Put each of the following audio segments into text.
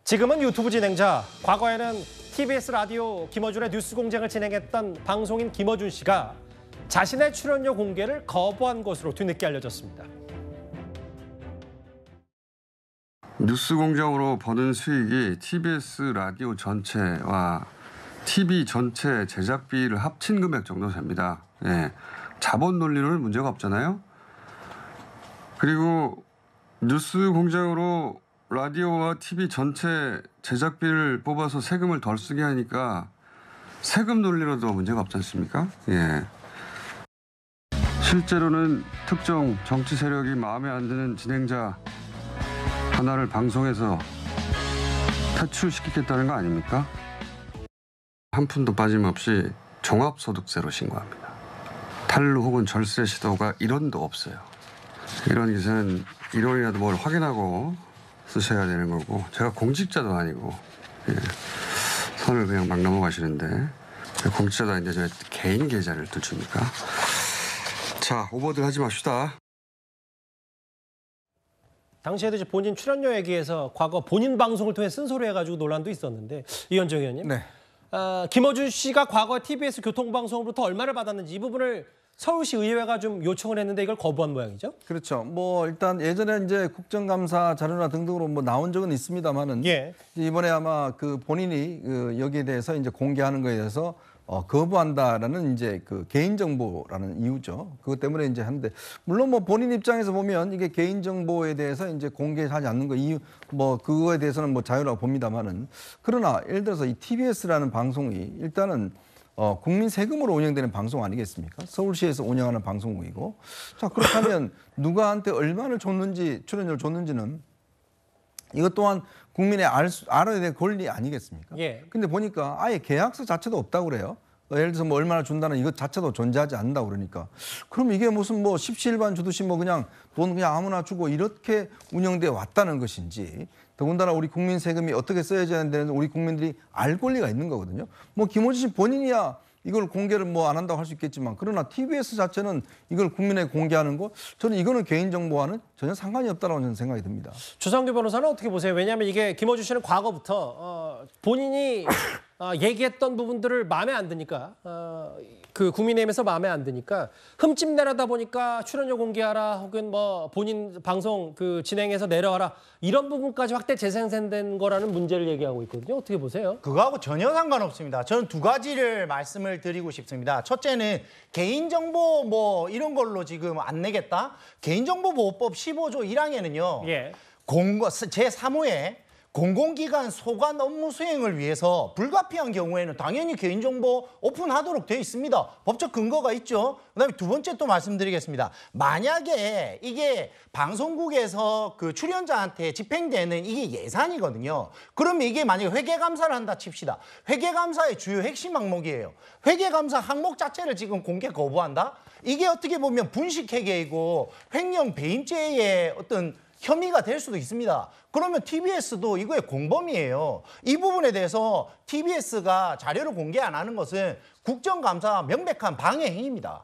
지금은 유튜브 진행자, 과거에는 TBS 라디오 김어준의 뉴스공장을 진행했던 방송인 김어준 씨가 자신의 출연료 공개를 거부한 것으로 뒤늦게 알려졌습니다. 뉴스공장으로 버는 수익이 TBS 라디오 전체와 TV 전체 제작비를 합친 금액 정도 됩니다. 예. 자본 논리는 문제가 없잖아요. 그리고 뉴스공장으로 라디오와 TV 전체 제작비를 뽑아서 세금을 덜 쓰게 하니까 세금 논리로도 문제가 없지 않습니까? 예. 실제로는 특정 정치 세력이 마음에 안 드는 진행자 하나를 방송에서 퇴출시키겠다는 거 아닙니까? 한 푼도 빠짐없이 종합소득세로 신고합니다. 탈루 혹은 절세 시도가 1원도 없어요. 이런 기사는 1원이라도 뭘 확인하고 쓰셔야 되는 거고, 제가 공직자도 아니고, 예. 선을 그냥 막 넘어가시는데, 공직자도 아닌데 제가 개인 계좌를 들춥니까? 자, 오버들 하지 맙시다. 당시에도 이제 본인 출연료 얘기해서 과거 본인 방송을 통해 쓴소리 해가지고 논란도 있었는데, 이현정 의원님. 네. 김어준 씨가 과거 TBS 교통방송으로부터 얼마를 받았는지 이 부분을 서울시 의회가 좀 요청을 했는데 이걸 거부한 모양이죠? 그렇죠. 뭐 일단 예전에 이제 국정감사 자료나 등등으로 뭐 나온 적은 있습니다만은 예. 이번에 아마 그 본인이 여기에 대해서 이제 공개하는 거에 대해서 거부한다라는 이제 그 개인정보라는 이유죠. 그것 때문에 이제 하는데, 물론 뭐 본인 입장에서 보면 이게 개인정보에 대해서 이제 공개하지 않는 거 이유 뭐 그거에 대해서는 뭐 자유라고 봅니다만은, 그러나 예를 들어서 이 TBS라는 방송이 일단은 국민 세금으로 운영되는 방송 아니겠습니까? 서울시에서 운영하는 방송국이고, 자 그렇다면 누구한테 얼마를 줬는지, 출연료를 줬는지는 이것 또한 국민의 알아야 될 권리 아니겠습니까? 예. 근데 보니까 아예 계약서 자체도 없다고 그래요. 예를 들어서 뭐 얼마나 준다는 이것 자체도 존재하지 않는다고 그러니까. 그럼 이게 무슨 뭐 십시일반 주듯이 뭐 그냥 돈 그냥 아무나 주고 이렇게 운영돼 왔다는 것인지, 더군다나 우리 국민 세금이 어떻게 써야지 하는데는 우리 국민들이 알 권리가 있는 거거든요. 뭐 김어준 씨 본인이야 이걸 공개를 뭐 안 한다고 할 수 있겠지만, 그러나 TBS 자체는 이걸 국민에게 공개하는 거, 저는 이거는 개인정보와는 전혀 상관이 없다고 저는 생각이 듭니다. 주성규 변호사는 어떻게 보세요? 왜냐하면 이게 김어준 씨는 과거부터 본인이 얘기했던 부분들을 마음에 안 드니까, 그 국민의힘에서 마음에 안 드니까 흠집 내려다 보니까 출연료 공개하라, 혹은 뭐 본인 방송 그 진행해서 내려와라, 이런 부분까지 확대 재생산된 거라는 문제를 얘기하고 있거든요. 어떻게 보세요? 그거하고 전혀 상관없습니다. 저는 두 가지를 말씀을 드리고 싶습니다. 첫째는 개인정보 뭐 이런 걸로 지금 안 내겠다. 개인정보보호법 15조 1항에는요. 예. 제3호에 공공기관 소관 업무 수행을 위해서 불가피한 경우에는 당연히 개인정보 오픈하도록 돼 있습니다. 법적 근거가 있죠. 그다음에 두 번째 또 말씀드리겠습니다. 만약에 이게 방송국에서 그 출연자한테 집행되는 이게 예산이거든요. 그러면 이게 만약에 회계감사를 한다 칩시다. 회계감사의 주요 핵심 항목이에요. 회계감사 항목 자체를 지금 공개 거부한다? 이게 어떻게 보면 분식회계이고 횡령 배임죄의 어떤 혐의가 될 수도 있습니다. 그러면 TBS도 이거의 공범이에요. 이 부분에 대해서 TBS가 자료를 공개 안 하는 것은 국정감사 명백한 방해 행위입니다.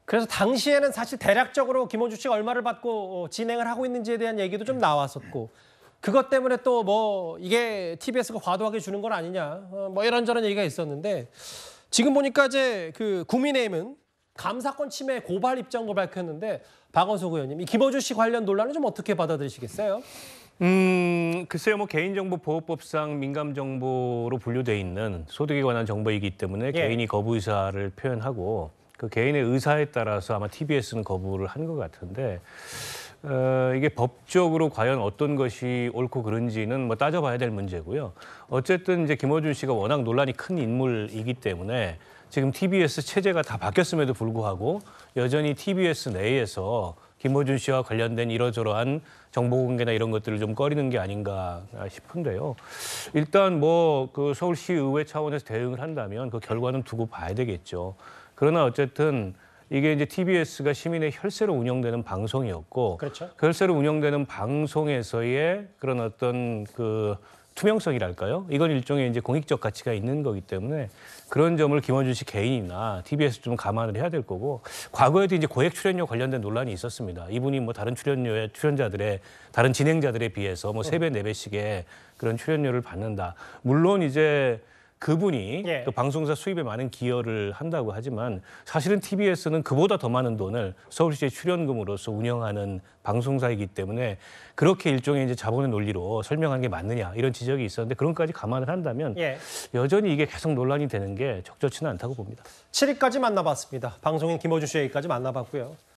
그래서 당시에는 사실 대략적으로 김어준 씨가 얼마를 받고 진행을 하고 있는지에 대한 얘기도 좀 나왔었고, 그것 때문에 또 뭐 이게 TBS가 과도하게 주는 건 아니냐, 뭐 이런저런 얘기가 있었는데, 지금 보니까 이제 그 국민의힘은 감사권 침해 고발 입장을 밝혔는데, 박원석 의원님, 이 김어준 씨 관련 논란을 좀 어떻게 받아들이시겠어요? 글쎄요, 뭐 개인정보보호법상 민감정보로 분류돼 있는 소득에 관한 정보이기 때문에 개인이 거부 의사를 표현하고 그 개인의 의사에 따라서 아마 TBS는 거부를 한 것 같은데, 이게 법적으로 과연 어떤 것이 옳고 그른지는 뭐 따져봐야 될 문제고요. 어쨌든 이제 김어준 씨가 워낙 논란이 큰 인물이기 때문에 지금 TBS 체제가 다 바뀌었음에도 불구하고 여전히 TBS 내에서 김어준 씨와 관련된 이러저러한 정보 공개나 이런 것들을 좀 꺼리는 게 아닌가 싶은데요. 일단 뭐 그 서울시의회 차원에서 대응을 한다면 그 결과는 두고 봐야 되겠죠. 그러나 어쨌든 이게 이제 TBS가 시민의 혈세로 운영되는 방송이었고, 그렇죠. 혈세로 운영되는 방송에서의 그런 어떤 그 투명성이랄까요? 이건 일종의 이제 공익적 가치가 있는 거기 때문에 그런 점을 김어준 씨 개인이나 TBS 좀 감안을 해야 될 거고 과거에도 이제 고액 출연료 관련된 논란이 있었습니다. 이분이 뭐 다른 출연자들의 다른 진행자들에 비해서 뭐 3배, 4배씩의 그런 출연료를 받는다. 물론 이제 그분이 예. 또 방송사 수입에 많은 기여를 한다고 하지만 사실은 TBS는 그보다 더 많은 돈을 서울시의 출연금으로서 운영하는 방송사이기 때문에 그렇게 일종의 이제 자본의 논리로 설명하는 게 맞느냐 이런 지적이 있었는데 그런 것까지 감안을 한다면 예. 여전히 이게 계속 논란이 되는 게 적절치는 않다고 봅니다. 7위까지 만나봤습니다. 방송인 김어준 씨 얘기까지 만나봤고요.